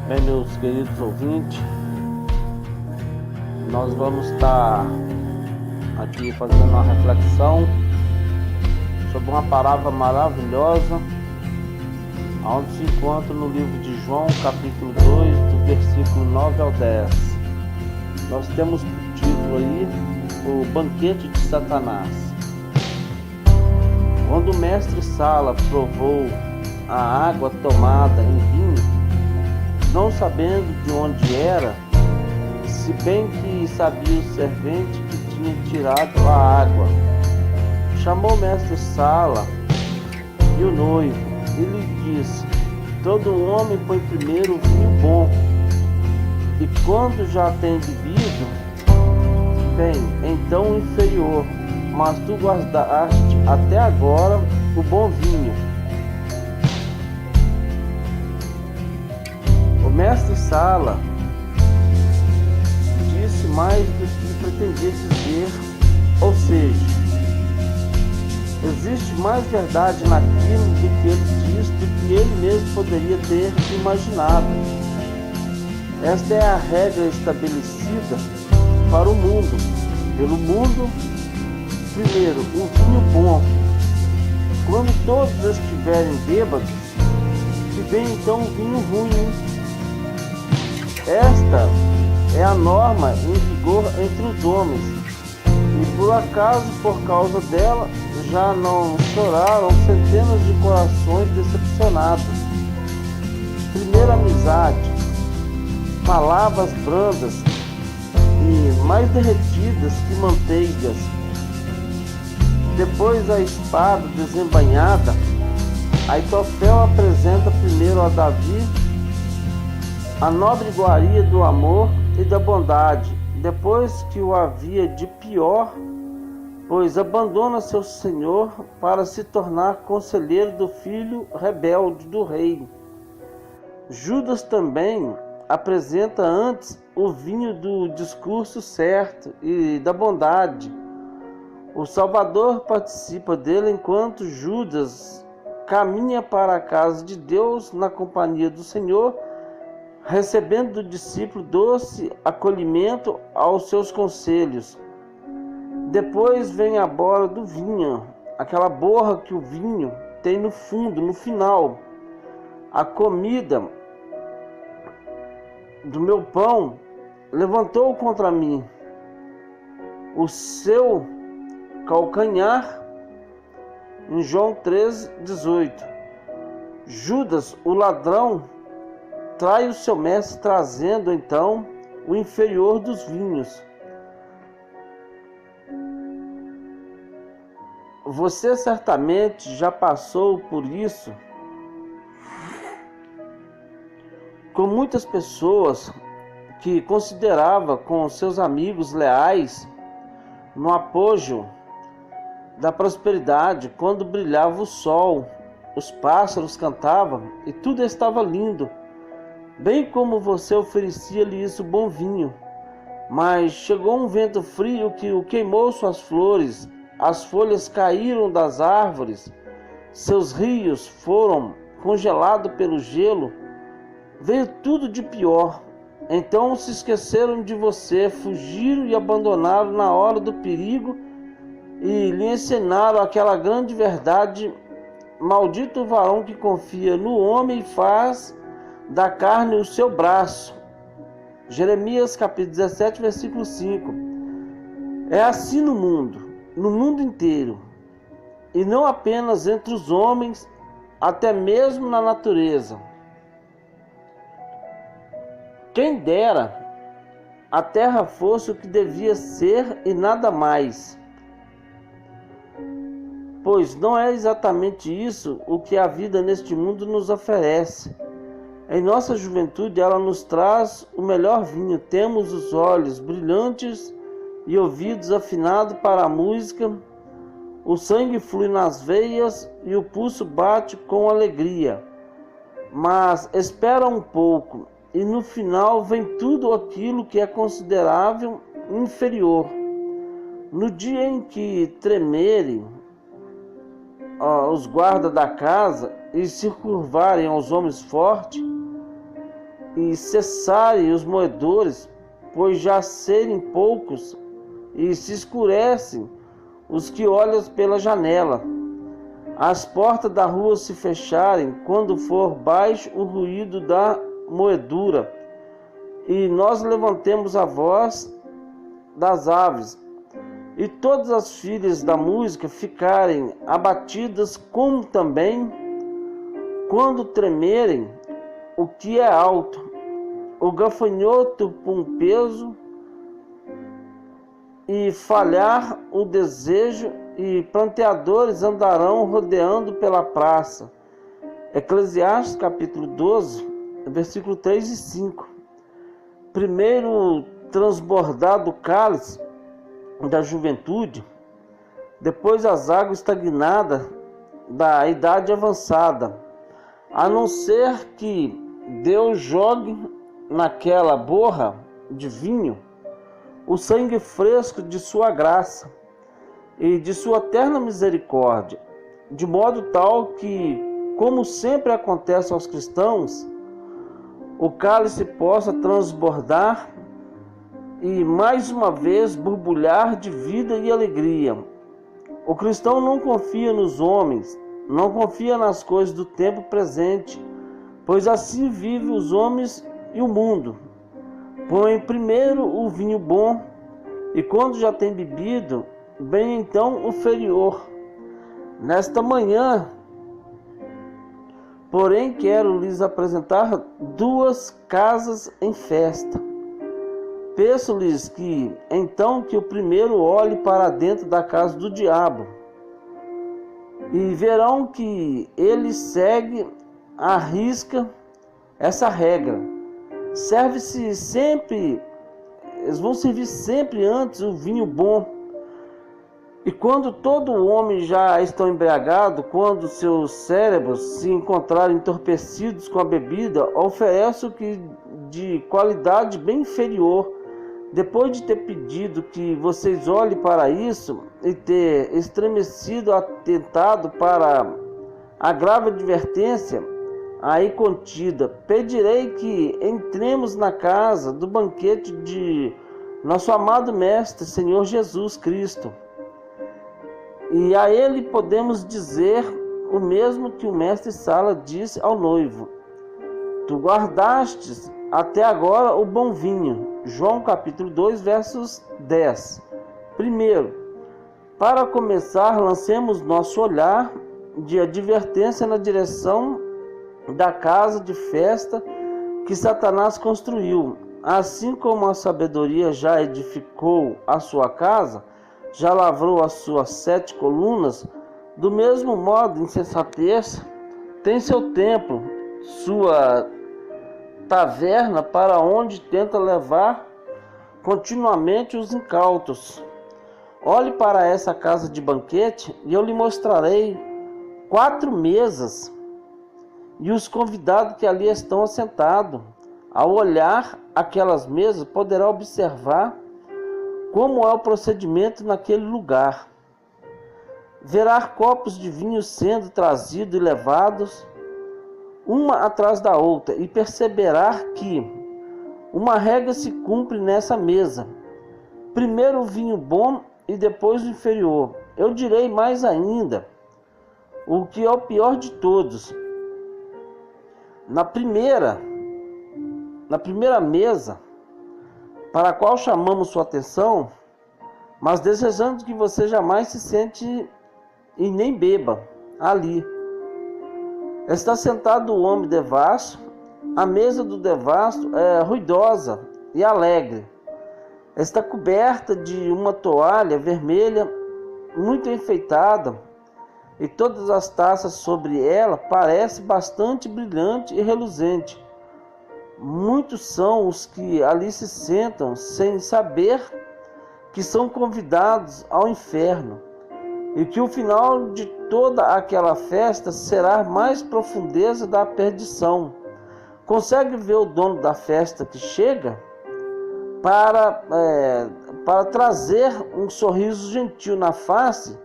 Bem, meus queridos ouvintes, nós vamos estar aqui fazendo uma reflexão sobre uma palavra maravilhosa, onde se encontra no livro de João, capítulo 2, do versículo 9 ao 10. Nós temos por título aí, o banquete de Satanás. Quando o mestre Sala provou a água tomada em vinho, não sabendo de onde era, se bem que sabia o servente que tinha tirado a água, chamou o mestre Sala e o noivo e lhe disse: todo homem põe primeiro o vinho bom, e quando já tem bebido, bem, então o inferior, mas tu guardaste até agora o bom vinho. O mestre Sala disse mais do que pretendia dizer, ou seja, existe mais verdade naquilo do que ele disse do que ele mesmo poderia ter imaginado. Esta é a regra estabelecida para o mundo. Pelo mundo, primeiro, um vinho bom. Quando todos estiverem bêbados, se vem então um vinho ruim. Esta é a norma em vigor entre os homens, e por acaso, por causa dela, já não choraram centenas de corações decepcionados. Primeiro amizade, palavras brandas e mais derretidas que manteigas. Depois a espada desembainhada, Aitofel apresenta primeiro a Davi a nobre iguaria do amor e da bondade, depois que o havia de pior, pois abandona seu senhor para se tornar conselheiro do filho rebelde do rei. Judas também apresenta antes o vinho do discurso certo e da bondade. O Salvador participa dele enquanto Judas caminha para a casa de Deus na companhia do Senhor, recebendo do discípulo doce acolhimento aos seus conselhos. Depois vem a borra do vinho, aquela borra que o vinho tem no fundo, no final. A comida do meu pão levantou contra mim o seu calcanhar, em João 3,18. Judas, o ladrão, trai o seu mestre, trazendo então o inferior dos vinhos. Você certamente já passou por isso com muitas pessoas que considerava com seus amigos leais no apogeu da prosperidade, quando brilhava o sol, os pássaros cantavam e tudo estava lindo, bem como você oferecia-lhe isso bom vinho. Mas chegou um vento frio que o queimou suas flores, as folhas caíram das árvores, seus rios foram congelados pelo gelo, veio tudo de pior. Então se esqueceram de você, fugiram e abandonaram na hora do perigo e lhe ensinaram aquela grande verdade: maldito o varão que confia no homem e faz da carne o seu braço. Jeremias capítulo 17, versículo 5. É assim no mundo inteiro, e não apenas entre os homens, até mesmo na natureza. Quem dera a terra fosse o que devia ser e nada mais. Pois não é exatamente isso o que a vida neste mundo nos oferece. Em nossa juventude ela nos traz o melhor vinho. Temos os olhos brilhantes e ouvidos afinados para a música. O sangue flui nas veias e o pulso bate com alegria. Mas espera um pouco e no final vem tudo aquilo que é considerável inferior. No dia em que tremerem os guardas da casa e se curvarem aos homens fortes, e cessarem os moedores, pois já serem poucos, e se escurecem os que olham pela janela. As portas da rua se fecharem, quando for baixo o ruído da moedura, e nós levantemos a voz das aves, e todas as filhas da música ficarem abatidas, como também quando tremerem o que é alto, o gafanhoto por um peso, e falhar o desejo, e planteadores andarão rodeando pela praça. Eclesiastes capítulo 12, versículo 3 e 5. Primeiro transbordar do cálice da juventude, depois as águas estagnadas da idade avançada, a não ser que Deus jogue naquela borra de vinho o sangue fresco de sua graça e de sua eterna misericórdia, de modo tal que, como sempre acontece aos cristãos, o cálice possa transbordar e mais uma vez borbulhar de vida e alegria. O cristão não confia nos homens, não confia nas coisas do tempo presente, pois assim vive os homens e o mundo. Põe primeiro o vinho bom, e quando já tem bebido, bem então o inferior. Nesta manhã, porém, quero lhes apresentar duas casas em festa. Peço-lhes que, então, que o primeiro olhe para dentro da casa do diabo, e verão que ele segue à risca essa regra. Eles vão servir sempre antes o vinho bom. E quando todo homem já está embriagado, quando seus cérebros se encontrarem entorpecidos com a bebida, oferece o que de qualidade bem inferior. Depois de ter pedido que vocês olhem para isso e ter estremecido, atentado para a grave advertência aí contida, pedirei que entremos na casa do banquete de nosso amado Mestre, Senhor Jesus Cristo. E a ele podemos dizer o mesmo que o mestre Sala disse ao noivo: tu guardastes até agora o bom vinho. João capítulo 2, versos 10. Primeiro, para começar, lancemos nosso olhar de advertência na direção da casa de festa que Satanás construiu. Assim como a sabedoria já edificou a sua casa, já lavrou as suas 7 colunas, do mesmo modo, insensatez tem seu templo, sua taverna, para onde tenta levar continuamente os incautos. Olhe para essa casa de banquete e eu lhe mostrarei 4 mesas e os convidados que ali estão assentados. Ao olhar aquelas mesas, poderá observar como é o procedimento naquele lugar. Verá copos de vinho sendo trazidos e levados, uma atrás da outra, e perceberá que uma regra se cumpre nessa mesa: primeiro o vinho bom e depois o inferior. Eu direi mais ainda, o que é o pior de todos. Na primeira mesa, para a qual chamamos sua atenção, mas desejando que você jamais se sente e nem beba ali, está sentado o homem devasso. A mesa do devasso é ruidosa e alegre. Está coberta de uma toalha vermelha muito enfeitada, e todas as taças sobre ela parecem bastante brilhante e reluzente. Muitos são os que ali se sentam sem saber que são convidados ao inferno, e que o final de toda aquela festa será mais profundeza da perdição. Consegue ver o dono da festa que chega para trazer um sorriso gentil na face?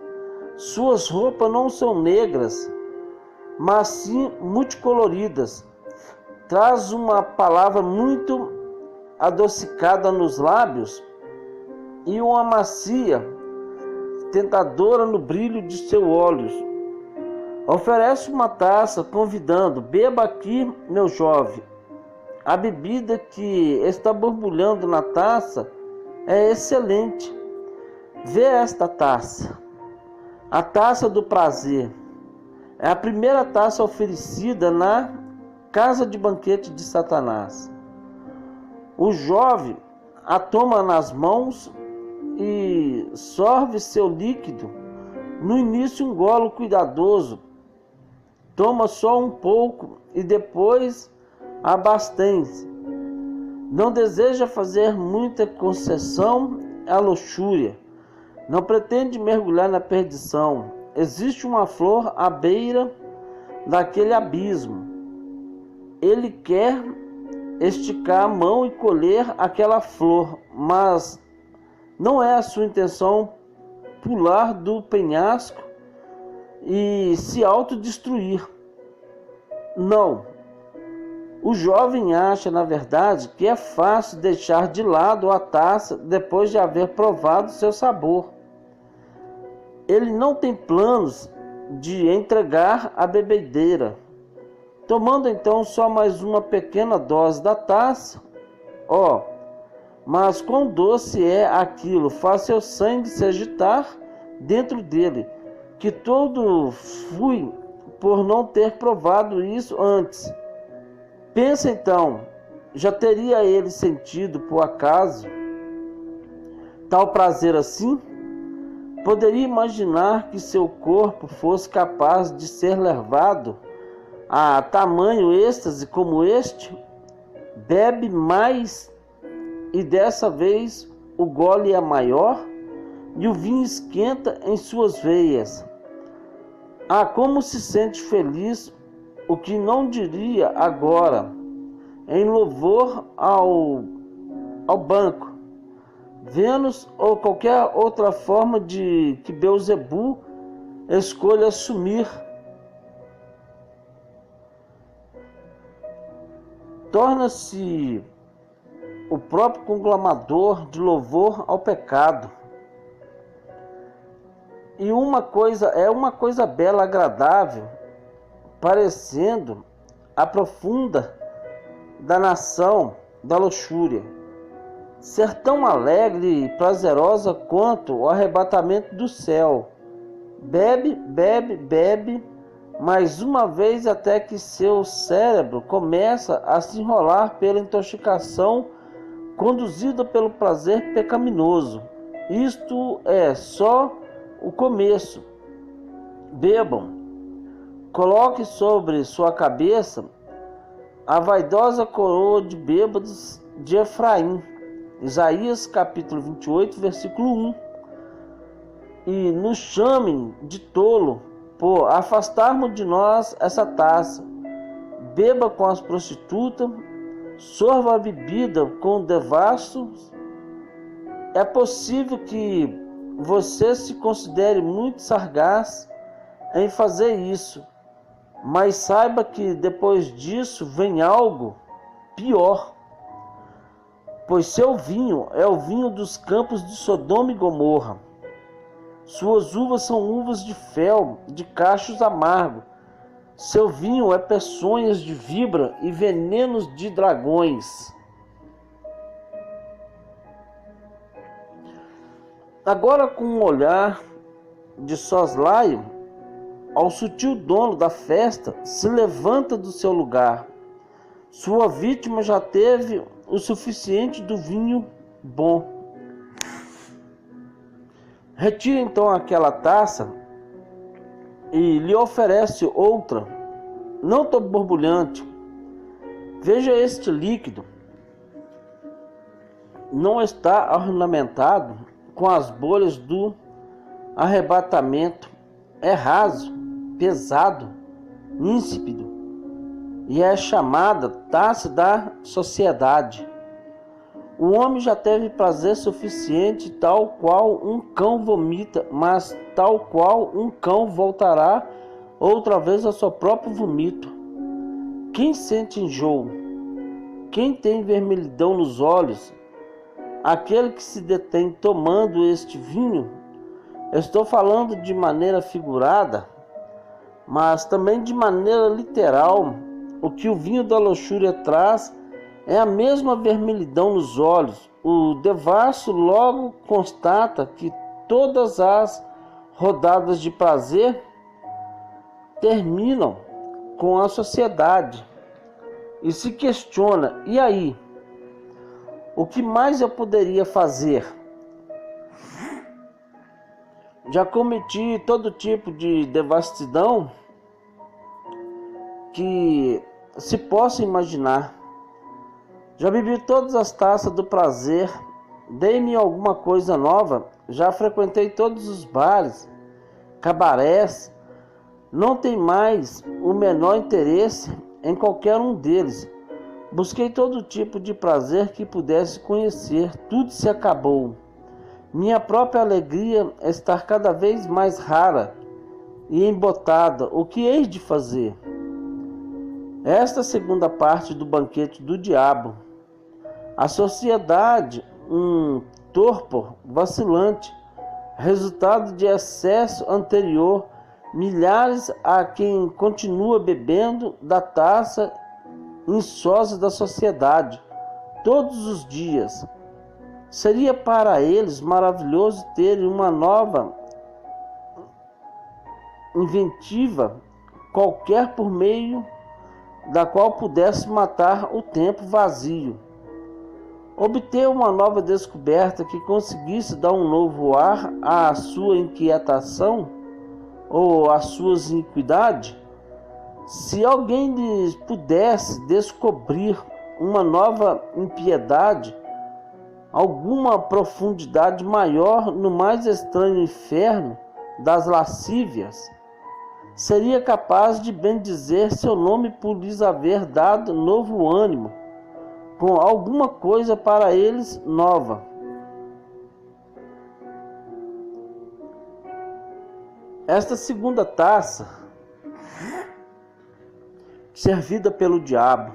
Suas roupas não são negras, mas sim multicoloridas. traz uma palavra muito adocicada nos lábios e uma macia tentadora no brilho de seus olhos. Oferece uma taça, convidando: beba aqui, meu jovem. A bebida que está borbulhando na taça é excelente. Vê esta taça, a taça do prazer. É a primeira taça oferecida na casa de banquete de Satanás. O jovem a toma nas mãos e sorve seu líquido. No início, um golo cuidadoso. Toma só um pouco e depois abastece. Não deseja fazer muita concessão à luxúria. Não pretende mergulhar na perdição. Existe uma flor à beira daquele abismo. Ele quer esticar a mão e colher aquela flor, mas não é a sua intenção pular do penhasco e se autodestruir. Não. O jovem acha, na verdade, que é fácil deixar de lado a taça depois de haver provado seu sabor. Ele não tem planos de entregar a bebedeira. Tomando então só mais uma pequena dose da taça, mas quão doce é aquilo, faz seu sangue se agitar dentro dele, que todo fui por não ter provado isso antes. Pensa então, já teria ele sentido por acaso tal prazer assim? Poderia imaginar que seu corpo fosse capaz de ser levado a tamanho êxtase como este? Bebe mais e dessa vez o gole é maior e o vinho esquenta em suas veias. Como se sente feliz, o que não diria agora, em louvor ao banco, Vênus ou qualquer outra forma de que Beelzebu escolha assumir. Torna-se o próprio conclamador de louvor ao pecado. E uma coisa bela, agradável, parecendo a profunda da nação da luxúria, ser tão alegre e prazerosa quanto o arrebatamento do céu. Bebe, bebe, bebe, mais uma vez até que seu cérebro começa a se enrolar pela intoxicação conduzida pelo prazer pecaminoso. Isto é só o começo. Bebam. Coloque sobre sua cabeça a vaidosa coroa de bêbados de Efraim. Isaías capítulo 28, versículo 1. E nos chamem de tolo por afastarmos de nós essa taça. Beba com as prostitutas, sorva a bebida com devassos. É possível que você se considere muito sagaz em fazer isso, mas saiba que depois disso vem algo pior, pois seu vinho é o vinho dos campos de Sodoma e Gomorra. Suas uvas são uvas de fel, de cachos amargos. Seu vinho é peçonhas de vibra e venenos de dragões. Agora, com um olhar de soslaio, ao sutil dono da festa se levanta do seu lugar. Sua vítima já teve o suficiente do vinho bom. Retira então aquela taça e lhe oferece outra, não tão borbulhante. Veja este líquido. Não está ornamentado com as bolhas do arrebatamento. É raso, pesado, ínsipido, e é chamada taça da sociedade. O homem já teve prazer suficiente, tal qual um cão vomita, mas tal qual um cão voltará outra vez ao seu próprio vomito. Quem sente enjoo quem tem vermelhidão nos olhos, aquele que se detém tomando este vinho, estou falando de maneira figurada, mas também de maneira literal. O que o vinho da luxúria traz é a mesma vermelhidão nos olhos. O devasso logo constata que todas as rodadas de prazer terminam com a sociedade e se questiona: e aí? O que mais eu poderia fazer? Já cometi todo tipo de devastidão que se possa imaginar. Já bebi todas as taças do prazer, dei-me alguma coisa nova, já frequentei todos os bares, cabarés, não tem mais o menor interesse em qualquer um deles. Busquei todo tipo de prazer que pudesse conhecer, tudo se acabou. Minha própria alegria está cada vez mais rara e embotada. O que hei de fazer? Esta segunda parte do banquete do diabo. A sociedade, um torpor vacilante, resultado de excesso anterior, milhares a quem continua bebendo da taça insossa da sociedade todos os dias. Seria para eles maravilhoso terem uma nova inventiva qualquer por meio da qual pudesse matar o tempo vazio. Obter uma nova descoberta que conseguisse dar um novo ar à sua inquietação ou às suas iniquidades. Se alguém lhes pudesse descobrir uma nova impiedade, alguma profundidade maior no mais estranho inferno das lascívias, seria capaz de bendizer seu nome por lhes haver dado novo ânimo, com alguma coisa para eles nova. Esta segunda taça, servida pelo diabo,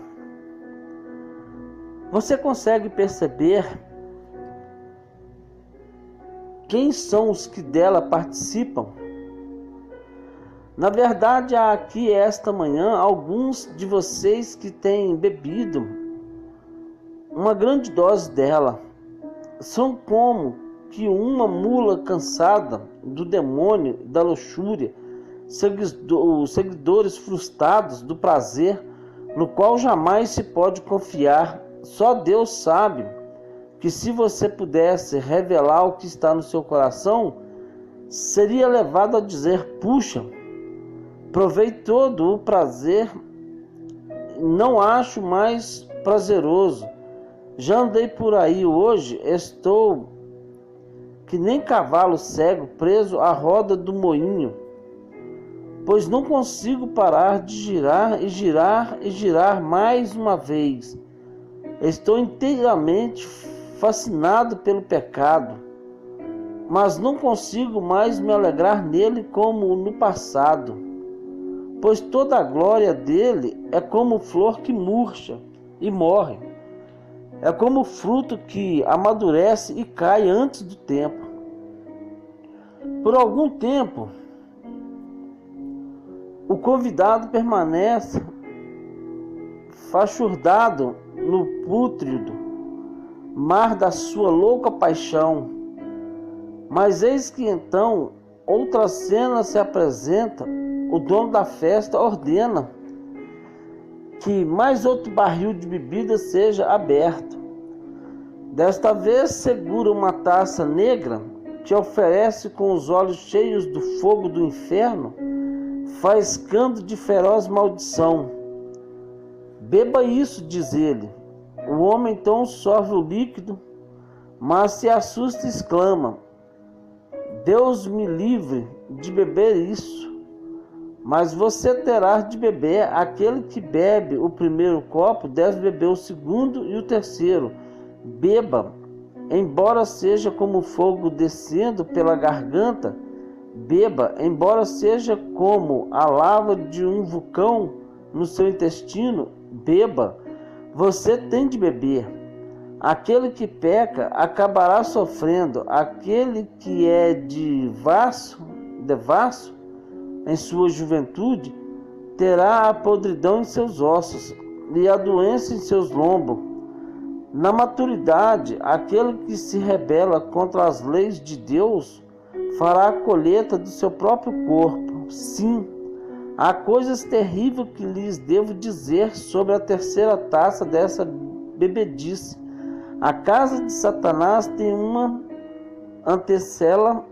você consegue perceber quem são os que dela participam? Na verdade, há aqui esta manhã alguns de vocês que têm bebido uma grande dose dela. São como que uma mula cansada do demônio da luxúria, seguidores frustrados do prazer, no qual jamais se pode confiar. Só Deus sabe que se você pudesse revelar o que está no seu coração, seria levado a dizer: puxa, provei todo o prazer, não acho mais prazeroso. Já andei por aí hoje, estou que nem cavalo cego preso à roda do moinho, pois não consigo parar de girar e girar e girar mais uma vez. Estou inteiramente fascinado pelo pecado, mas não consigo mais me alegrar nele como no passado, pois toda a glória dele é como flor que murcha e morre, é como fruto que amadurece e cai antes do tempo. Por algum tempo, o convidado permanece fachurdado no pútrido mar da sua louca paixão. Mas eis que então outra cena se apresenta. O dono da festa ordena que mais outro barril de bebida seja aberto. Desta vez segura uma taça negra que oferece com os olhos cheios do fogo do inferno, faiscando de feroz maldição. Beba isso, diz ele. O homem então sorve o líquido, mas se assusta e exclama: Deus me livre de beber isso. Mas você terá de beber. Aquele que bebe o primeiro copo deve beber o segundo e o terceiro. Beba, embora seja como fogo descendo pela garganta. Beba, embora seja como a lava de um vulcão no seu intestino. Beba, você tem de beber. Aquele que peca acabará sofrendo. Aquele que é devasso em sua juventude terá a podridão em seus ossos e a doença em seus lombos. Na maturidade, aquele que se rebela contra as leis de Deus fará a colheita do seu próprio corpo. Sim, há coisas terríveis que lhes devo dizer sobre a terceira taça dessa bebedice. A casa de Satanás tem uma antessala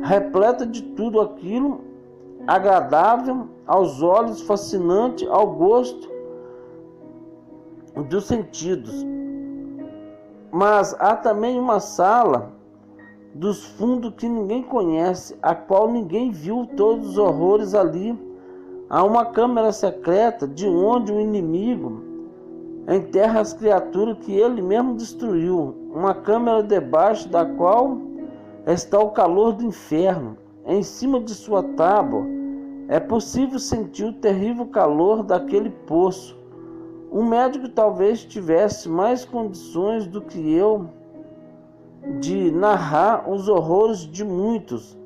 repleta de tudo aquilo agradável aos olhos, fascinante ao gosto dos sentidos. Mas há também uma sala dos fundos que ninguém conhece, a qual ninguém viu todos os horrores ali. Há uma câmara secreta de onde o inimigo enterra as criaturas que ele mesmo destruiu, uma câmara debaixo da qual está o calor do inferno. Em cima de sua tábua é possível sentir o terrível calor daquele poço. Um médico talvez tivesse mais condições do que eu de narrar os horrores de muitos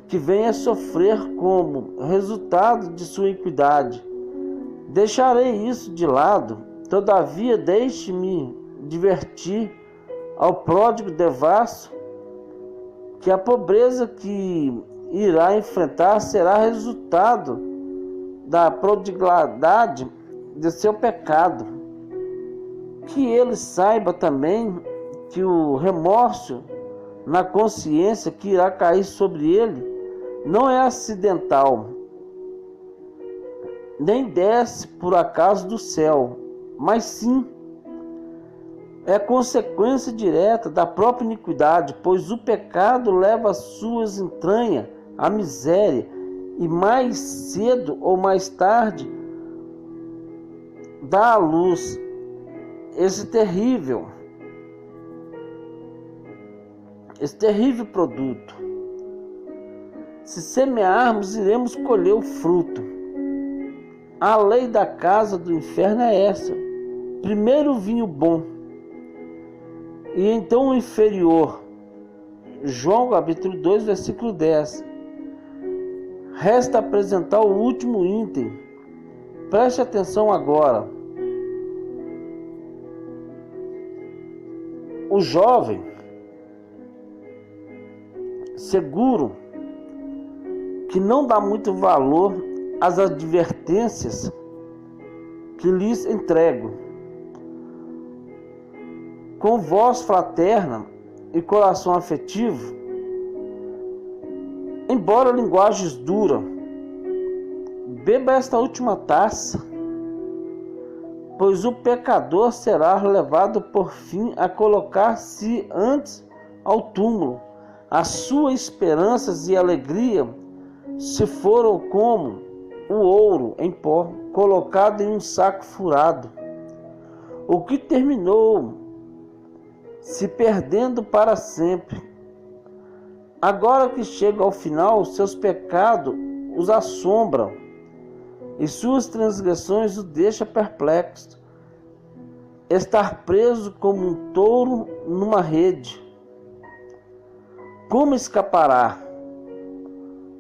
que vêm a sofrer como resultado de sua iniquidade. Deixarei isso de lado. Todavia, deixe-me divertir ao pródigo devasso que a pobreza que irá enfrentar será resultado da prodigalidade de seu pecado. Que ele saiba também que o remorso na consciência que irá cair sobre ele não é acidental, nem desce por acaso do céu, mas sim é consequência direta da própria iniquidade, pois o pecado leva às suas entranhas a miséria, e mais cedo ou mais tarde dá à luz esse terrível produto. Se semearmos, iremos colher o fruto. A lei da casa do inferno é essa: primeiro o vinho bom e então o inferior. João capítulo 2, versículo 10. Resta apresentar o último item. Preste atenção agora. O jovem, seguro que não dá muito valor às advertências que lhes entrego, com voz fraterna e coração afetivo, embora linguagens duras, beba esta última taça, pois o pecador será levado por fim a colocar-se antes ao túmulo. As suas esperanças e alegria se foram como o ouro em pó, colocado em um saco furado, o que terminou se perdendo para sempre. Agora que chega ao final, seus pecados os assombram e suas transgressões o deixam perplexo. Estar preso como um touro numa rede. Como escapará?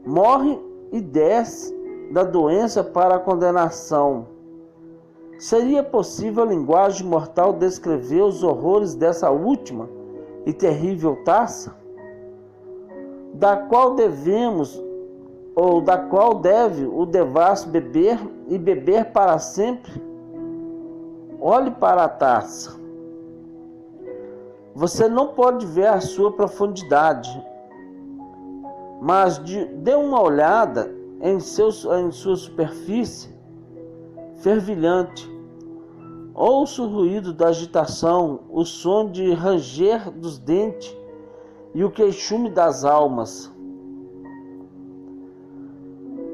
Morre e desce da doença para a condenação. Seria possível a linguagem mortal descrever os horrores dessa última e terrível taça? Da qual deve o devasso beber e beber para sempre? Olhe para a taça. Você não pode ver a sua profundidade, mas dê uma olhada em sua superfície fervilhante. Ouça o ruído da agitação, o som de ranger dos dentes e o queixume das almas.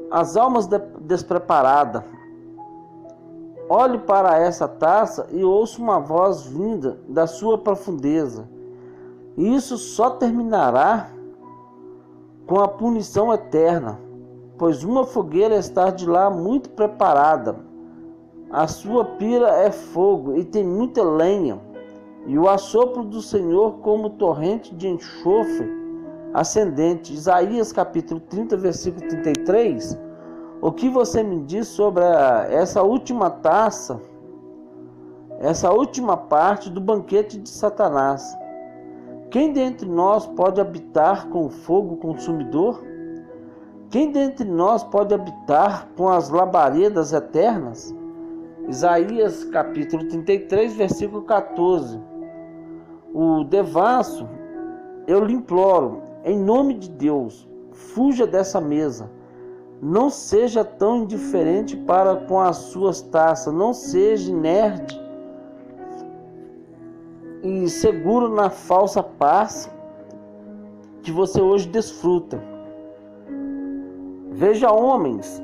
As almas despreparadas. Olhe para essa taça e ouça uma voz vinda da sua profundeza. Isso só terminará com a punição eterna, pois uma fogueira está de lá muito preparada A sua pira é fogo e tem muita lenha, e o assopro do Senhor como torrente de enxofre ascendente. Isaías capítulo 30, versículo 33. O que você me diz sobre essa última taça, essa última parte do banquete de Satanás? Quem dentre nós pode habitar com o fogo consumidor? Quem dentre nós pode habitar com as labaredas eternas? Isaías capítulo 33, versículo 14. O devasso, eu lhe imploro, em nome de Deus, fuja dessa mesa. Não seja tão indiferente para com as suas taças, não seja inerte e seguro na falsa paz que você hoje desfruta. Veja, homens,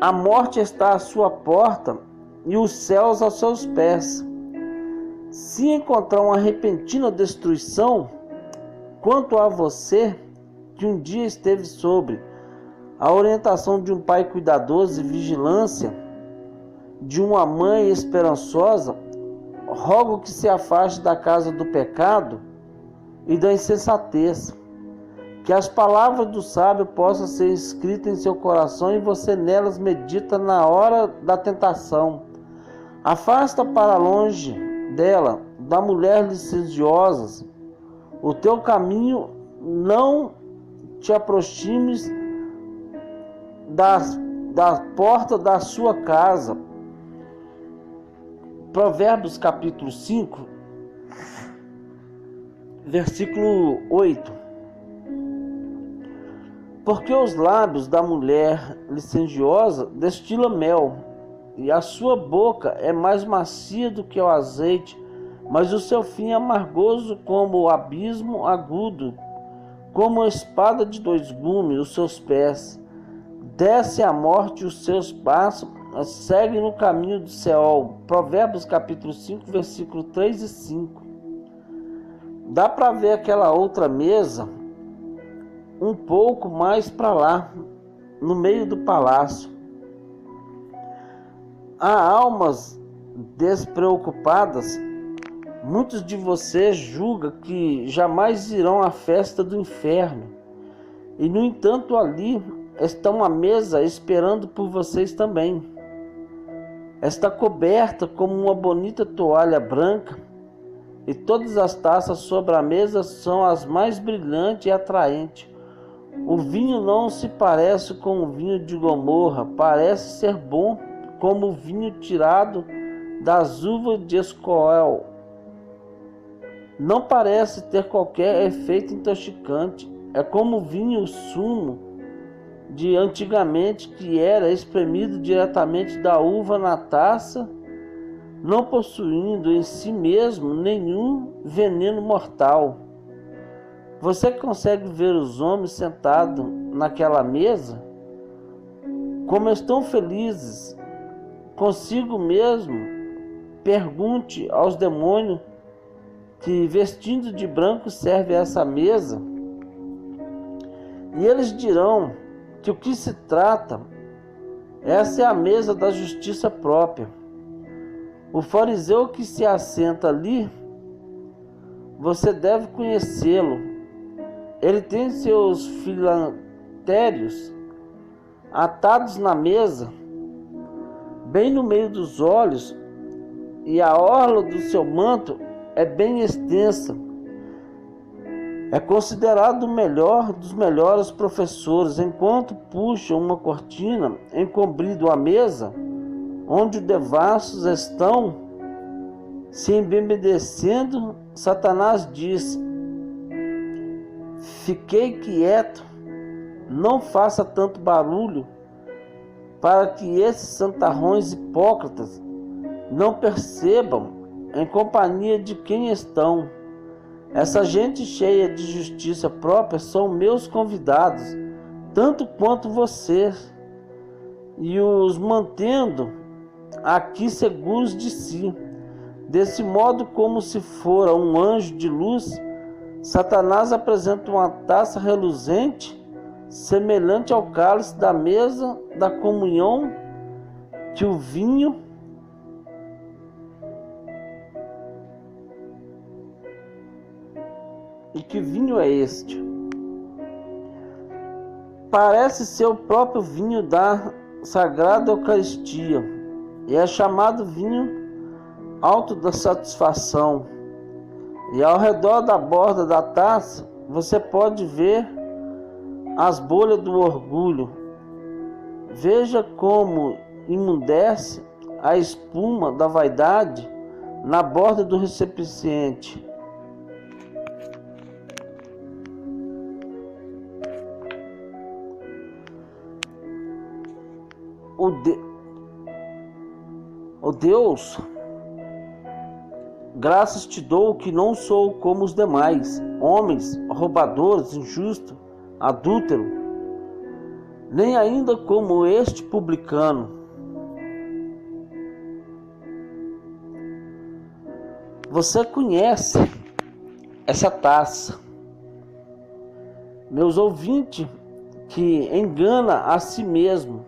a morte está à sua porta e os céus aos seus pés. Se encontrar uma repentina destruição, quanto a você, que um dia esteve sobre a orientação de um pai cuidadoso e vigilância, de uma mãe esperançosa, rogo que se afaste da casa do pecado e da insensatez, que as palavras do sábio possam ser escritas em seu coração e você nelas medita na hora da tentação. Afasta para longe dela, da mulher licenciosa, o teu caminho, não te aproximes da porta da sua casa. Provérbios capítulo 5, versículo 8. Porque os lábios da mulher licenciosa destilam mel, e a sua boca é mais macia do que o azeite, mas o seu fim é amargoso como o abismo agudo, como a espada de dois gumes, os seus pés. Desce a morte os seus passos, segue no caminho do Seol. Provérbios capítulo 5, versículo 3 e 5. Dá para ver aquela outra mesa um pouco mais para lá, no meio do palácio. Há almas despreocupadas. Muitos de vocês julgam que jamais irão à festa do inferno. E, no entanto, ali estão à mesa esperando por vocês também. Está coberta como uma bonita toalha branca, e todas as taças sobre a mesa são as mais brilhantes e atraentes. O vinho não se parece com o vinho de Gomorra, parece ser bom como o vinho tirado das uvas de Escoel. Não parece ter qualquer efeito intoxicante. É como o vinho sumo de antigamente, que era espremido diretamente da uva na taça, não possuindo em si mesmo nenhum veneno mortal. Você consegue ver os homens sentados naquela mesa? Como estão felizes consigo mesmo? Pergunte aos demônios que vestindo de branco serve a essa mesa, e eles dirão que o que se trata, essa é a mesa da justiça própria. O fariseu que se assenta ali, você deve conhecê-lo. Ele tem seus filantérios atados na mesa, bem no meio dos olhos, e a orla do seu manto é bem extensa. É considerado o melhor dos melhores professores, enquanto puxa uma cortina encobrindo a mesa, onde os devassos estão se embebedecendo. Satanás diz: fiquei quieto, não faça tanto barulho, para que esses santarrões hipócritas não percebam em companhia de quem estão. Essa gente cheia de justiça própria são meus convidados, tanto quanto vocês, e os mantendo aqui seguros de si. Desse modo, como se fora um anjo de luz, Satanás apresenta uma taça reluzente, semelhante ao cálice da mesa da comunhão, que o vinho E que vinho é este? Parece ser o próprio vinho da Sagrada Eucaristia, e é chamado vinho alto da satisfação. E ao redor da borda da taça, você pode ver as bolhas do orgulho. Veja como imundece a espuma da vaidade na borda do recipiente. O Deus, graças te dou que não sou como os demais, homens, roubadores, injustos, adúltero, nem ainda como este publicano. Você conhece essa taça, meus ouvintes, que engana a si mesmo.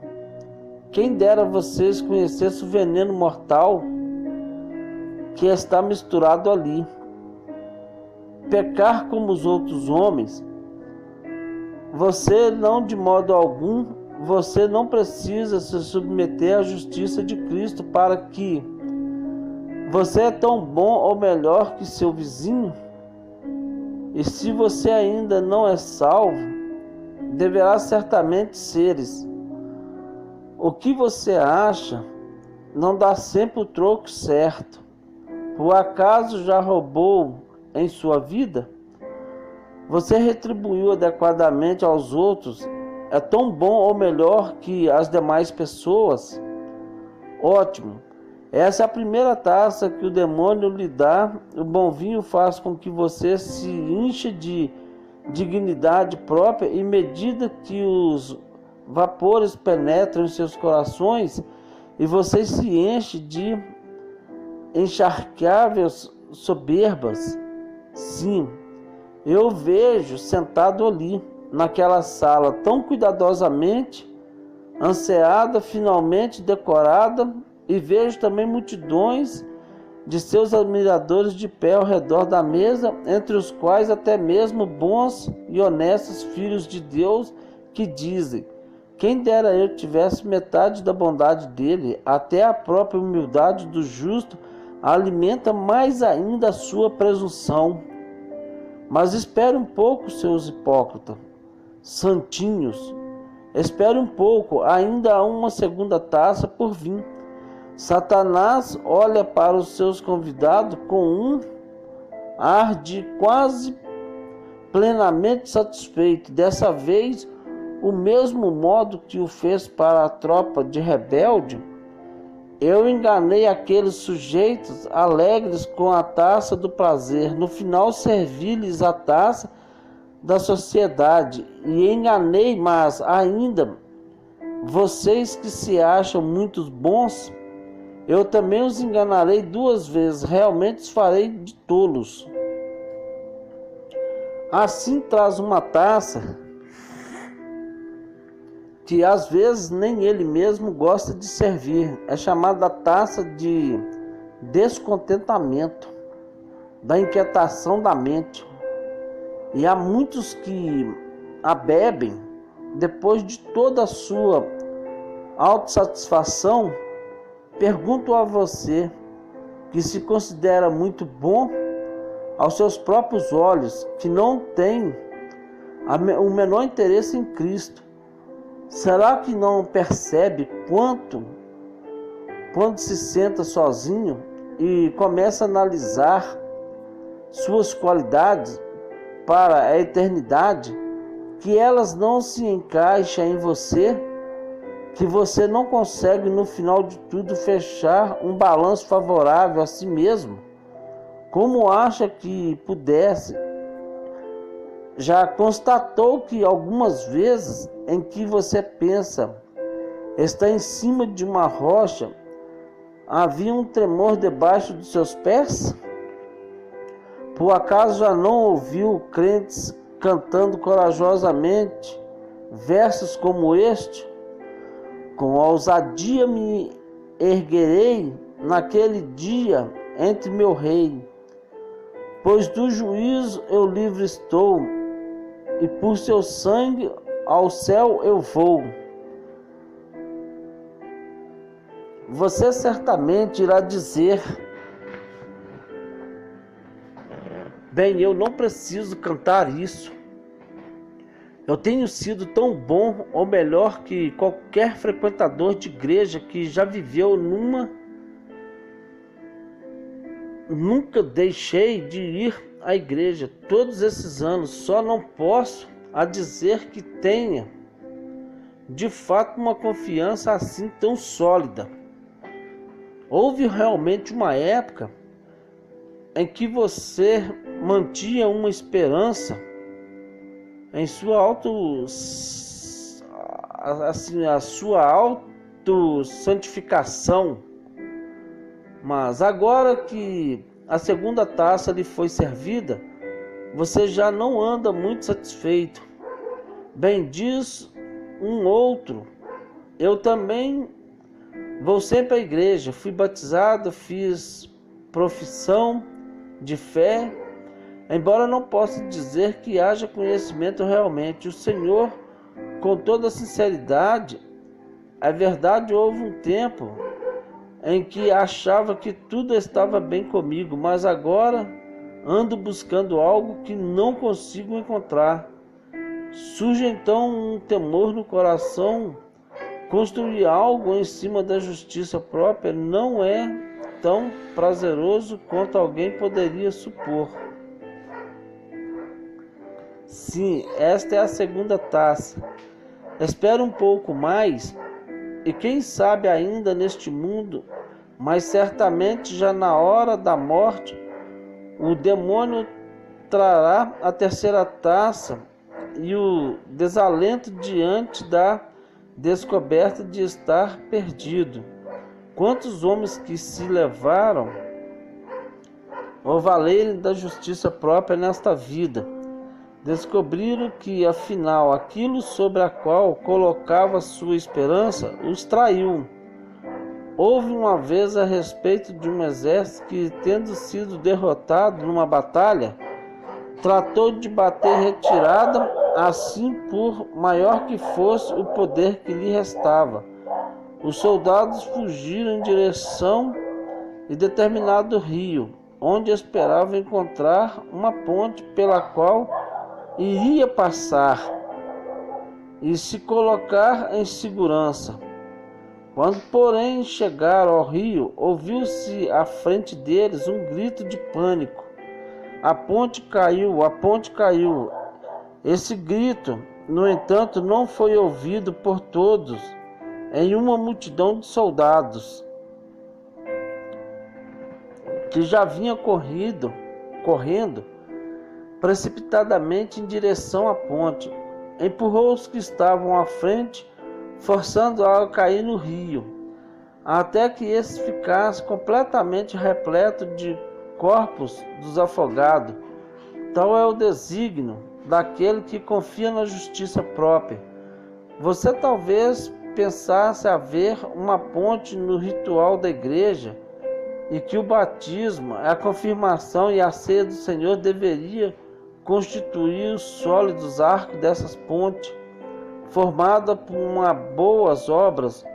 Quem dera vocês conhecessem o veneno mortal que está misturado ali. Pecar como os outros homens, você não, de modo algum, você não precisa se submeter à justiça de Cristo para que você é tão bom ou melhor que seu vizinho. E se você ainda não é salvo, deverá certamente seres. O que você acha não dá sempre o troco certo. Por acaso já roubou em sua vida? Você retribuiu adequadamente aos outros? É tão bom ou melhor que as demais pessoas? Ótimo! Essa é a primeira taça que o demônio lhe dá. O bom vinho faz com que você se enche de dignidade própria, e à medida que os vapores penetram em seus corações e você se enche de encharcáveis soberbas. Sim, eu vejo sentado ali, naquela sala tão cuidadosamente anseada, finalmente decorada, e vejo também multidões de seus admiradores de pé ao redor da mesa, entre os quais até mesmo bons e honestos filhos de Deus que dizem: quem dera eu tivesse metade da bondade dele. Até a própria humildade do justo alimenta mais ainda a sua presunção. Mas espere um pouco, seus hipócritas, santinhos. Espere um pouco, ainda há uma segunda taça por vir. Satanás olha para os seus convidados com um ar de quase plenamente satisfeito. Dessa vez, o mesmo modo que o fez para a tropa de rebelde, eu enganei aqueles sujeitos alegres com a taça do prazer. No final, servi-lhes a taça da sociedade, e enganei mais ainda vocês que se acham muito bons. Eu também os enganarei duas vezes, realmente os farei de tolos. Assim traz uma taça que às vezes nem ele mesmo gosta de servir. É chamada taça de descontentamento, da inquietação da mente. E há muitos que a bebem depois de toda a sua autossatisfação. Pergunto a você, que se considera muito bom aos seus próprios olhos, que não tem o menor interesse em Cristo, será que não percebe quando se senta sozinho e começa a analisar suas qualidades para a eternidade, que elas não se encaixam em você, que você não consegue no final de tudo fechar um balanço favorável a si mesmo? Como acha que pudesse? Já constatou que algumas vezes em que você pensa está em cima de uma rocha, havia um tremor debaixo dos seus pés? Por acaso já não ouviu crentes cantando corajosamente versos como este? Com ousadia me erguerei naquele dia entre meu rei, Pois do juízo eu livre estou, e por seu sangue ao céu eu vou. Você certamente irá dizer: bem, eu não preciso cantar isso. Eu tenho sido tão bom ou melhor que qualquer frequentador de igreja que já viveu Nunca deixei de ir à igreja todos esses anos. Só não posso dizer que tenha de fato uma confiança assim tão sólida. Houve realmente uma época em que você mantinha uma esperança em sua a sua autossantificação, mas agora que a segunda taça lhe foi servida, você já não anda muito satisfeito. Bem, diz um outro: eu também vou sempre à igreja, fui batizado, fiz profissão de fé, embora não possa dizer que haja conhecimento realmente. O Senhor, com toda sinceridade, é verdade, houve um tempo em que achava que tudo estava bem comigo, mas agora ando buscando algo que não consigo encontrar. Surge então um temor no coração. Construir algo em cima da justiça própria não é tão prazeroso quanto alguém poderia supor. Sim, esta é a segunda taça. Espera um pouco mais, e quem sabe ainda neste mundo, mas certamente já na hora da morte, o demônio trará a terceira taça e o desalento diante da descoberta de estar perdido. Quantos homens que se levaram ao valerem da justiça própria nesta vida, descobriram que afinal aquilo sobre a qual colocava sua esperança os traiu. Houve uma vez a respeito de um exército que, tendo sido derrotado numa batalha, tratou de bater retirada, assim por maior que fosse o poder que lhe restava. Os soldados fugiram em direção de determinado rio, onde esperavam encontrar uma ponte pela qual iria passar e se colocar em segurança. Quando, porém, chegaram ao rio, ouviu-se à frente deles um grito de pânico: a ponte caiu, a ponte caiu. Esse grito, no entanto, não foi ouvido por todos em uma multidão de soldados que já vinha correndo precipitadamente em direção à ponte. Empurrou os que estavam à frente, forçando-a a cair no rio, até que esse ficasse completamente repleto de corpos dos afogados. Tal é o desígnio daquele que confia na justiça própria. Você talvez pensasse haver uma ponte no ritual da igreja e que o batismo, a confirmação e a ceia do Senhor deveria constituir os sólidos arcos dessas pontes, formada por boas obras,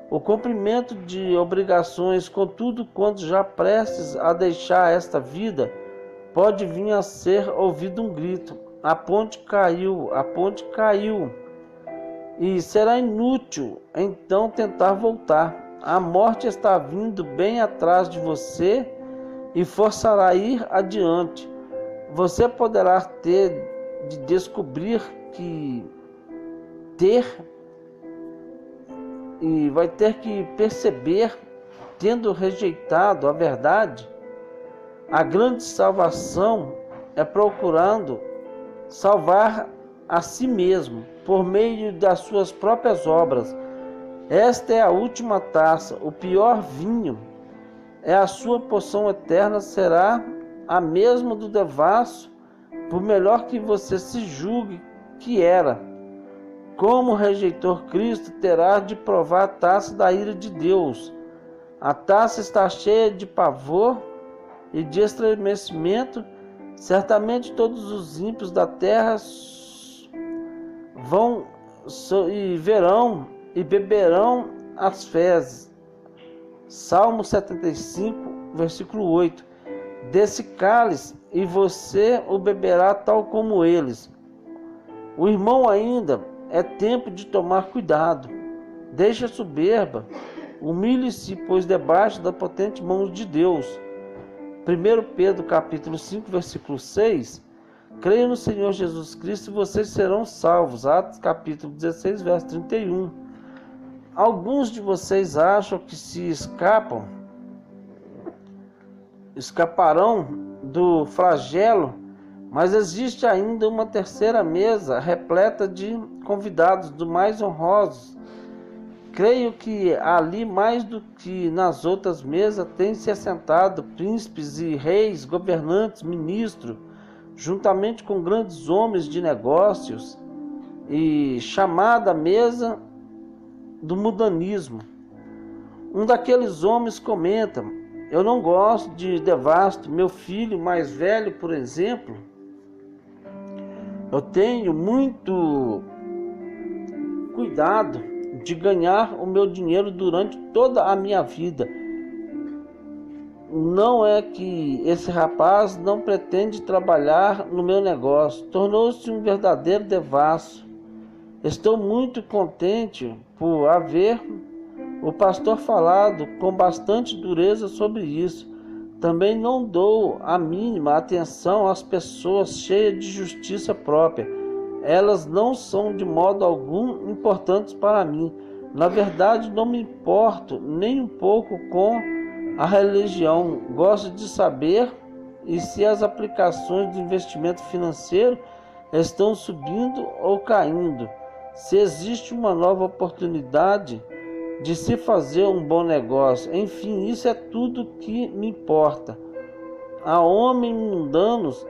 o cumprimento de obrigações. Contudo, quando já prestes a deixar esta vida, pode vir a ser ouvido um grito: a ponte caiu, a ponte caiu. E será inútil então tentar voltar. A morte está vindo bem atrás de você e forçará a ir adiante. Você poderá ter de descobrir que vai ter que perceber, tendo rejeitado a verdade, a grande salvação é procurando salvar a si mesmo por meio das suas próprias obras. Esta é a última taça, o pior vinho. É a sua poção eterna, será a mesma do devasso, por melhor que você se julgue que era. Como rejeitor Cristo, terá de provar a taça da ira de Deus. A taça está cheia de pavor e de estremecimento Certamente todos os ímpios da terra vão e verão e beberão as fezes. Salmo 75, versículo 8. Desse cálice, e você o beberá tal como eles. O irmão ainda é tempo de tomar cuidado. Deixe a soberba, humilhe-se, pois debaixo da potente mão de Deus. 1 Pedro capítulo 5, versículo 6. Creia no Senhor Jesus Cristo e vocês serão salvos. Atos capítulo 16, verso 31. Alguns de vocês acham que se escaparão do flagelo, mas existe ainda uma terceira mesa repleta de convidados dos mais honrosos. Creio que ali, mais do que nas outras mesas, têm se assentado príncipes e reis, governantes, ministros, juntamente com grandes homens de negócios, e chamada mesa do mundanismo. Um daqueles homens comenta: eu não gosto de devasto. Meu filho mais velho, por exemplo, eu tenho muito cuidado de ganhar o meu dinheiro durante toda a minha vida. Não é que esse rapaz não pretende trabalhar no meu negócio. Tornou-se um verdadeiro devasso. Estou muito contente por haver o pastor falado com bastante dureza sobre isso. Também não dou a mínima atenção às pessoas cheias de justiça própria. Elas não são de modo algum importantes para mim. Na verdade, não me importo nem um pouco com a religião. Gosto de saber e se as aplicações de investimento financeiro estão subindo ou caindo. Se existe uma nova oportunidade de se fazer um bom negócio. Enfim, isso é tudo que me importa. Há homens mundanos.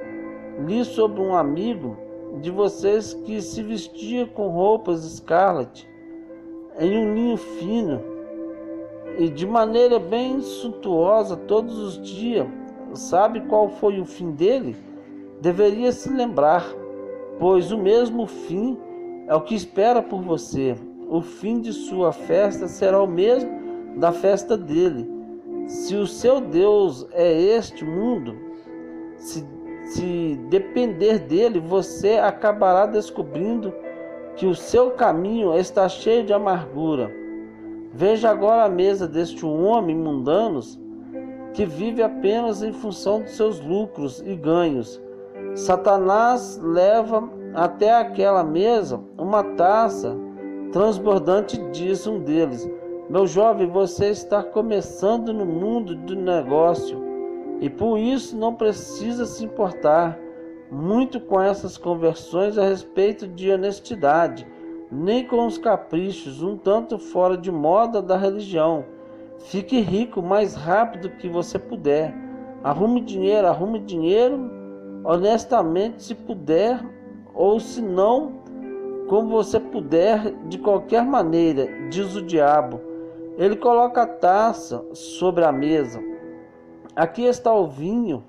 Li sobre um amigo de vocês que se vestia com roupas escarlate, em um linho fino e de maneira bem suntuosa todos os dias. Sabe qual foi o fim dele? Deveria se lembrar, pois o mesmo fim é o que espera por você. O fim de sua festa será o mesmo da festa dele. Se o seu Deus é este mundo, se depender dele, você acabará descobrindo que o seu caminho está cheio de amargura. Veja agora a mesa deste homem mundano que vive apenas em função de seus lucros e ganhos. Satanás leva até aquela mesa uma taça transbordante, diz um deles: meu jovem, você está começando no mundo do negócio e por isso não precisa se importar muito com essas conversões a respeito de honestidade, nem com os caprichos um tanto fora de moda da religião. Fique rico o mais rápido que você puder. Arrume dinheiro honestamente se puder, ou se não, como você puder, de qualquer maneira, diz o diabo. Ele coloca a taça sobre a mesa. Aqui está o vinho,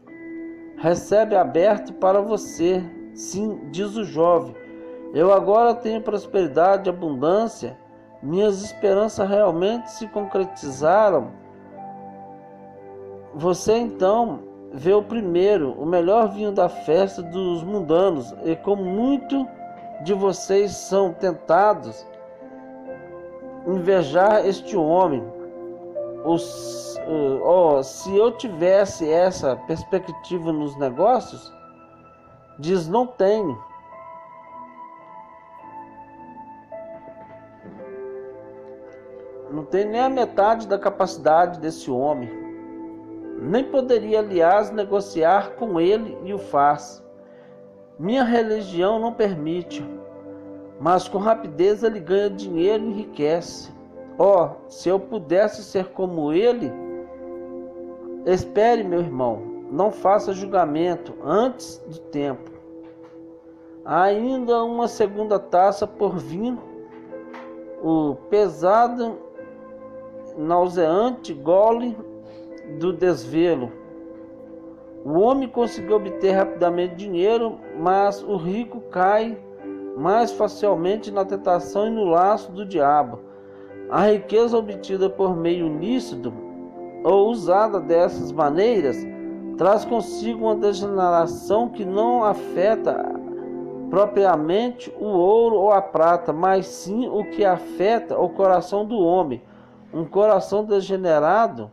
recebe aberto para você. Sim, diz o jovem, eu agora tenho prosperidade e abundância. Minhas esperanças realmente se concretizaram. Você então vê o primeiro, o melhor vinho da festa dos mundanos, e como muito de vocês são tentados invejar este homem. Se eu tivesse essa perspectiva nos negócios, diz, não tenho. Não tem nem a metade da capacidade desse homem. Nem poderia, aliás, negociar com ele e o faz. Minha religião não permite, mas com rapidez ele ganha dinheiro e enriquece. Se eu pudesse ser como ele. Espere, meu irmão, não faça julgamento antes do tempo. Há ainda uma segunda taça por vir, o pesado, nauseante gole do desvelo. O homem conseguiu obter rapidamente dinheiro, mas o rico cai mais facilmente na tentação e no laço do diabo. A riqueza obtida por meio lícito ou usada dessas maneiras traz consigo uma degeneração que não afeta propriamente o ouro ou a prata, mas sim o que afeta o coração do homem. Um coração degenerado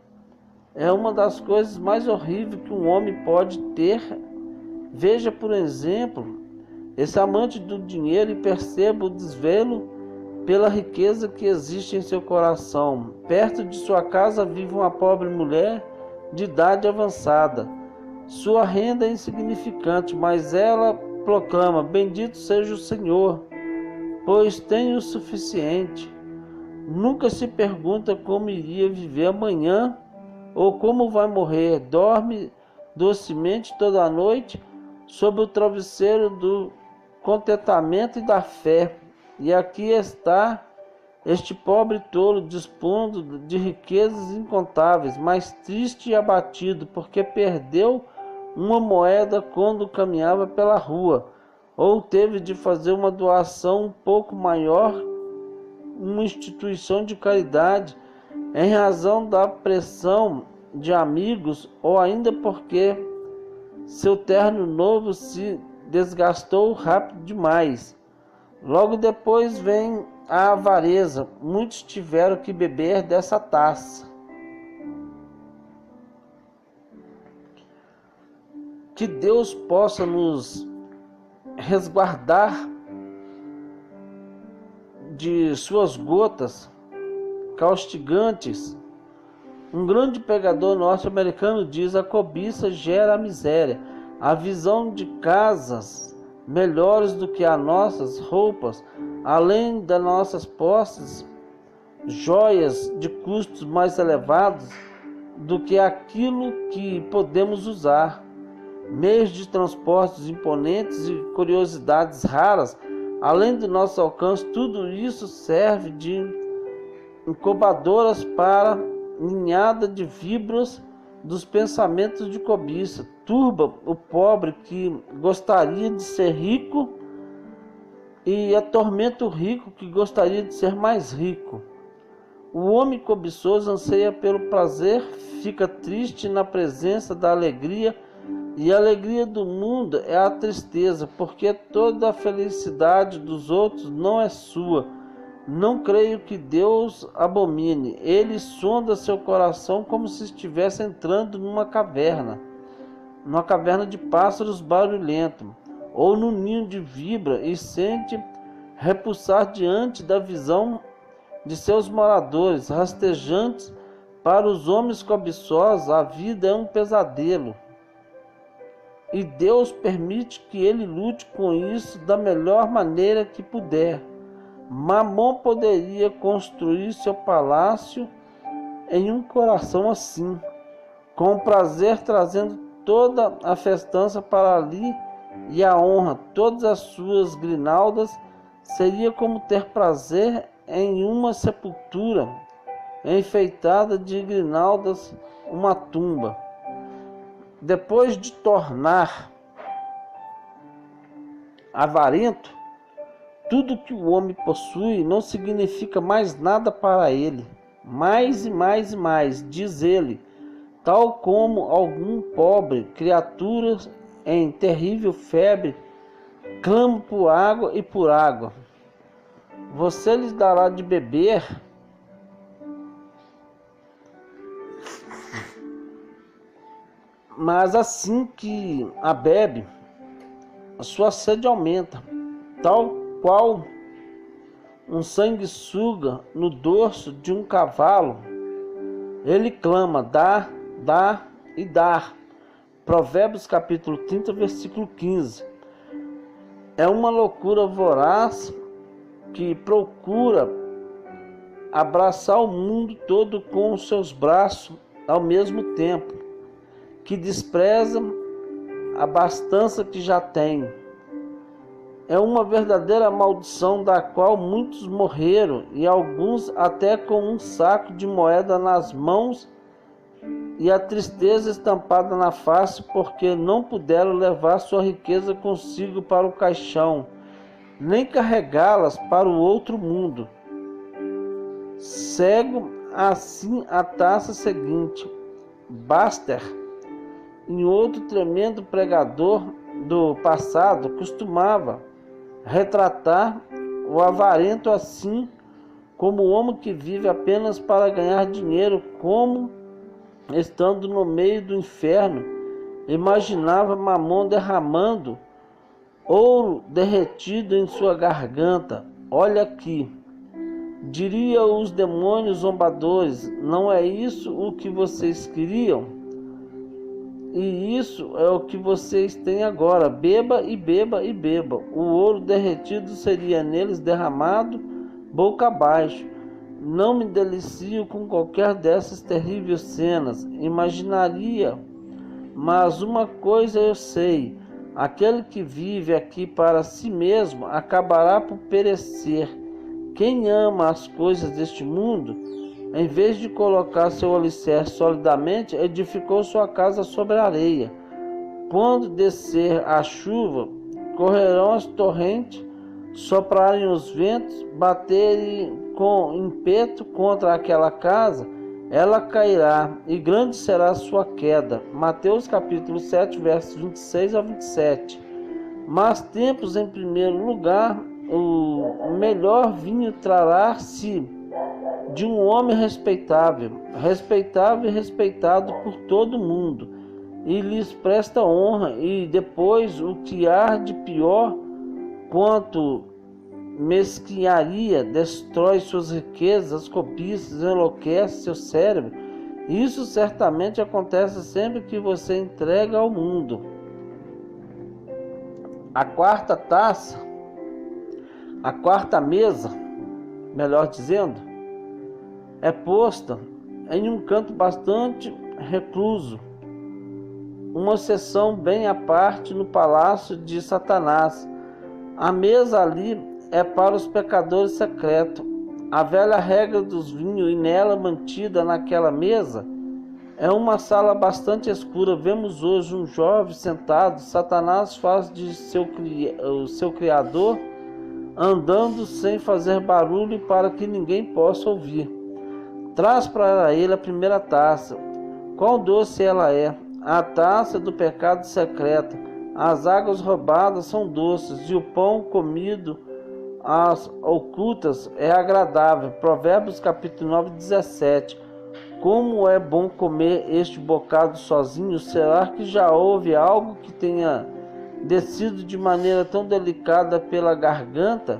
é uma das coisas mais horríveis que um homem pode ter. Veja, por exemplo, esse amante do dinheiro e perceba o desvelo pela riqueza que existe em seu coração. Perto de sua casa vive uma pobre mulher de idade avançada. Sua renda é insignificante, mas ela proclama: bendito seja o Senhor, pois tem o suficiente. Nunca se pergunta como iria viver amanhã ou como vai morrer. Dorme docemente toda a noite sob o travesseiro do contentamento e da fé. E aqui está este pobre tolo dispondo de riquezas incontáveis, mas triste e abatido, porque perdeu uma moeda quando caminhava pela rua, ou teve de fazer uma doação um pouco maior, uma instituição de caridade, em razão da pressão de amigos, ou ainda porque seu terno novo se desgastou rápido demais. Logo depois vem a avareza. Muitos tiveram que beber dessa taça. Que Deus possa nos resguardar de suas gotas caustigantes. Um grande pregador norte-americano diz: a cobiça gera a miséria. A visão de casas melhores do que as nossas roupas, além das nossas posses, joias de custos mais elevados do que aquilo que podemos usar, meios de transportes imponentes e curiosidades raras, além do nosso alcance. Tudo isso serve de incubadoras para ninhada de víboras dos pensamentos de cobiça. Turba o pobre que gostaria de ser rico e atormenta o rico que gostaria de ser mais rico. O homem cobiçoso anseia pelo prazer, fica triste na presença da alegria, e a alegria do mundo é a tristeza, porque toda a felicidade dos outros não é sua. Não creio que Deus abomine. Ele sonda seu coração como se estivesse entrando numa caverna de pássaros barulhentos, ou num ninho de víbora, e sente repulsar diante da visão de seus moradores. Rastejantes para os homens cobiçosos, a vida é um pesadelo, e Deus permite que ele lute com isso da melhor maneira que puder. Mamon poderia construir seu palácio em um coração assim, com prazer, trazendo toda a festança para ali e a honra, todas as suas grinaldas. Seria como ter prazer em uma sepultura enfeitada de grinaldas, uma tumba. Depois de tornar avarento, tudo que o homem possui não significa mais nada para ele. Mais e mais e mais, diz ele, tal como algum pobre criatura em terrível febre clama por água e por água. Você lhes dará de beber, mas assim que a bebe, a sua sede aumenta, tal qual um sanguessuga no dorso de um cavalo. Ele clama: dá, dá e dá. Provérbios capítulo 30, versículo 15. É uma loucura voraz que procura abraçar o mundo todo com os seus braços ao mesmo tempo, que despreza a abastança que já tem. É uma verdadeira maldição da qual muitos morreram, e alguns até com um saco de moeda nas mãos e a tristeza estampada na face, porque não puderam levar sua riqueza consigo para o caixão, nem carregá-las para o outro mundo. Cego assim a taça seguinte. Baxter, em outro tremendo pregador do passado, costumava retratar o avarento assim como o homem que vive apenas para ganhar dinheiro, como, estando no meio do inferno, imaginava Mamon derramando ouro derretido em sua garganta. Olha aqui, diria os demônios zombadores, não é isso o que vocês queriam? E isso é o que vocês têm agora. Beba e beba e beba. O ouro derretido seria neles derramado boca abaixo. Não me delicio com qualquer dessas terríveis cenas. Imaginaria, mas uma coisa eu sei: aquele que vive aqui para si mesmo acabará por perecer. Quem ama as coisas deste mundo, em vez de colocar seu alicerce solidamente, edificou sua casa sobre a areia. Quando descer a chuva, correrão as torrentes, soprarem os ventos, baterem com ímpeto contra aquela casa, ela cairá, e grande será a sua queda. Mateus capítulo 7, versos 26 a 27. Mas tempos, em primeiro lugar, o melhor vinho trará-se de um homem respeitável e respeitado por todo mundo, e lhes presta honra, e depois o que há de pior, quanto mesquinharia, destrói suas riquezas, cobiças, enlouquece seu cérebro. Isso certamente acontece sempre que você entrega ao mundo. A quarta taça, a quarta mesa, melhor dizendo, é posta em um canto bastante recluso, uma seção bem à parte no palácio de Satanás. A mesa ali é para os pecadores secretos. A velha regra dos vinhos, e nela mantida naquela mesa, é uma sala bastante escura. Vemos hoje um jovem sentado. Satanás faz de o seu criador, andando sem fazer barulho para que ninguém possa ouvir. Traz para ele a primeira taça. Quão doce ela é! A taça do pecado secreto. As águas roubadas são doces, e o pão comido às ocultas é agradável. Provérbios capítulo 9, 17. Como é bom comer este bocado sozinho. Será que já houve algo que tenha descido de maneira tão delicada pela garganta?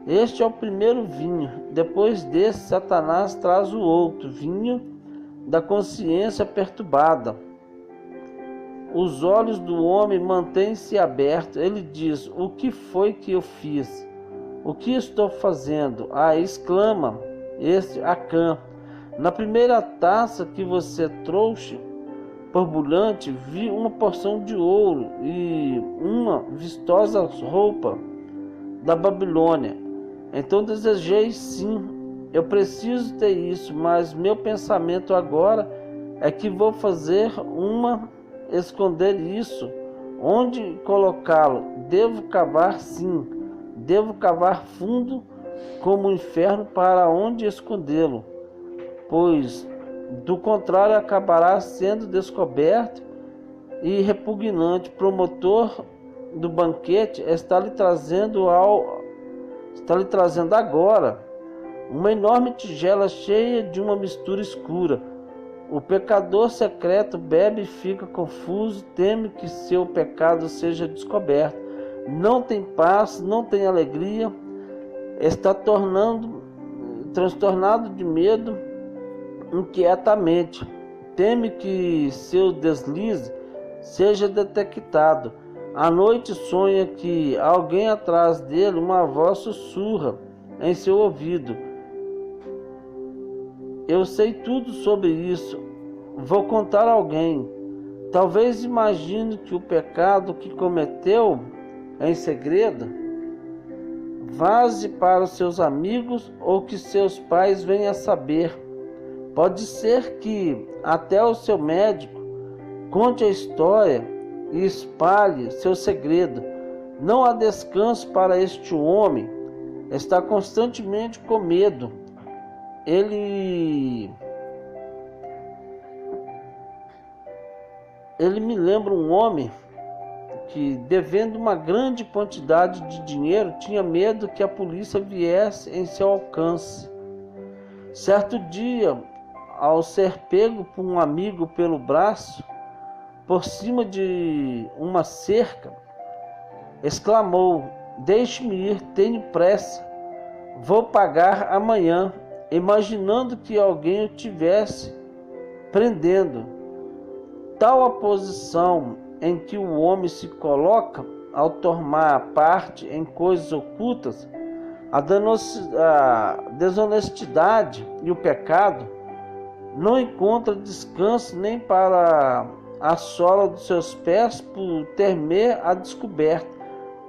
Este é o primeiro vinho. Depois desse, Satanás traz o outro, vinho da consciência perturbada. Os olhos do homem mantêm-se abertos. Ele diz: o que foi que eu fiz? O que estou fazendo? Ah, exclama este Acã. Na primeira taça que você trouxe, borbulhante, vi uma porção de ouro e uma vistosa roupa da Babilônia. Então desejei, sim, eu preciso ter isso, mas meu pensamento agora é que vou esconder isso. Onde colocá-lo? Devo cavar, sim, devo cavar fundo como o inferno para onde escondê-lo, pois do contrário acabará sendo descoberto e repugnante. Promotor do banquete está lhe trazendo agora uma enorme tigela cheia de uma mistura escura. O pecador secreto bebe e fica confuso, teme que seu pecado seja descoberto. Não tem paz, não tem alegria, está transtornado de medo inquietamente. Teme que seu deslize seja detectado. À noite sonha que alguém atrás dele, uma voz sussurra em seu ouvido: eu sei tudo sobre isso, vou contar a alguém. Talvez imagine que o pecado que cometeu em segredo vaze para os seus amigos, ou que seus pais venham a saber. Pode ser que até o seu médico conte a história e espalhe seu segredo. Não há descanso para este homem. Está constantemente com medo. Ele me lembra um homem que, devendo uma grande quantidade de dinheiro, tinha medo que a polícia viesse em seu alcance. Certo dia, ao ser pego por um amigo pelo braço, por cima de uma cerca, exclamou: "Deixe-me ir, tenho pressa, vou pagar amanhã", imaginando que alguém o tivesse prendendo. Tal a posição em que o homem se coloca ao tomar parte em coisas ocultas, a desonestidade e o pecado, não encontra descanso nem para a sola dos seus pés por temer a descoberta.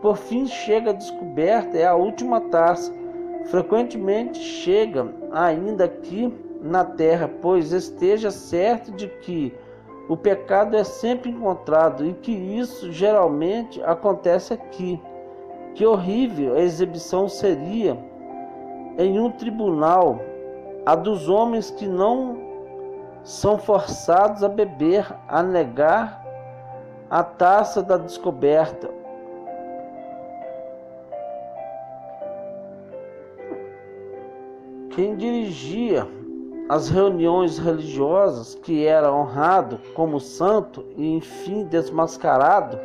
Por fim chega a descoberta, é a última taça. Frequentemente chega ainda aqui na terra, pois esteja certo de que o pecado é sempre encontrado e que isso geralmente acontece aqui. Que horrível exibição seria em um tribunal a dos homens que não são forçados a beber, a negar a taça da descoberta. Quem dirigia as reuniões religiosas, que era honrado como santo e enfim desmascarado,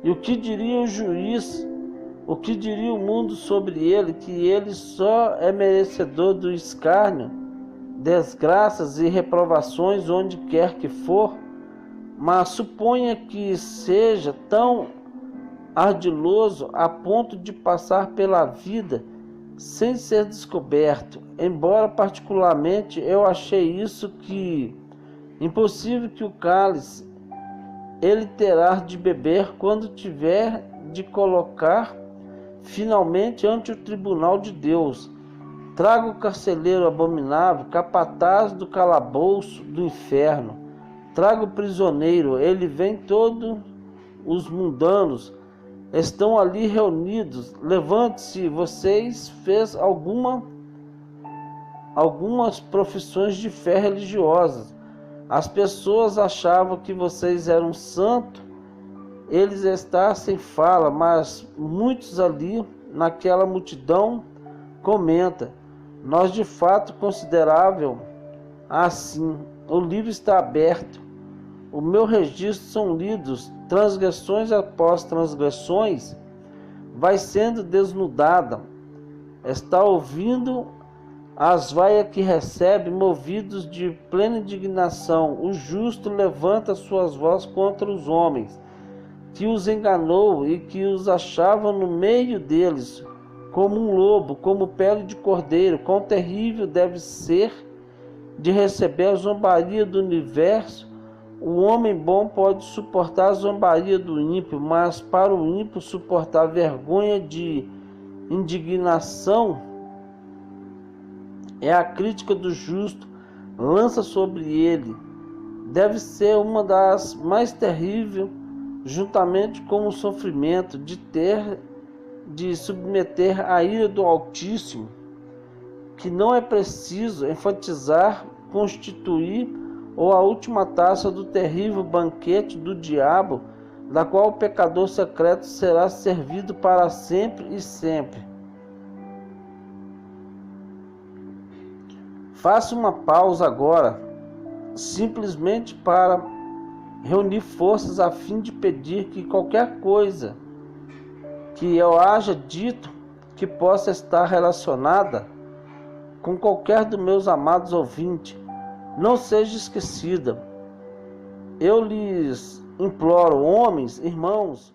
e o que diria o juiz, o que diria o mundo sobre ele, que ele só é merecedor do escárnio, desgraças e reprovações onde quer que for? Mas suponha que seja tão ardiloso a ponto de passar pela vida sem ser descoberto, embora particularmente eu achei isso que impossível, que o cálice ele terá de beber quando tiver de colocar finalmente ante o tribunal de Deus. Traga o carcereiro abominável, capataz do calabouço do inferno. Traga o prisioneiro, ele vem, todos os mundanos estão ali reunidos. Levante-se, vocês fez algumas profissões de fé religiosas. As pessoas achavam que vocês eram santos. Eles estão sem fala, mas muitos ali naquela multidão comentam: nós de fato considerável assim. O livro está aberto. O meu registro são lidos, transgressões após transgressões, vai sendo desnudada. Está ouvindo as vaias que recebe, movidos de plena indignação. O justo levanta suas vozes contra os homens, que os enganou e que os achava no meio deles, como um lobo, como pele de cordeiro. Quão terrível deve ser de receber a zombaria do universo. O homem bom pode suportar a zombaria do ímpio, mas para o ímpio suportar a vergonha de indignação é a crítica do justo, lança sobre ele. Deve ser uma das mais terríveis, juntamente com o sofrimento de submeter à ira do Altíssimo, que não é preciso enfatizar, constituir ou a última taça do terrível banquete do diabo, da qual o pecador secreto será servido para sempre e sempre. Faça uma pausa agora, simplesmente para reunir forças a fim de pedir que qualquer coisa que eu haja dito que possa estar relacionada com qualquer dos meus amados ouvintes não seja esquecida. Eu lhes imploro, homens, irmãos,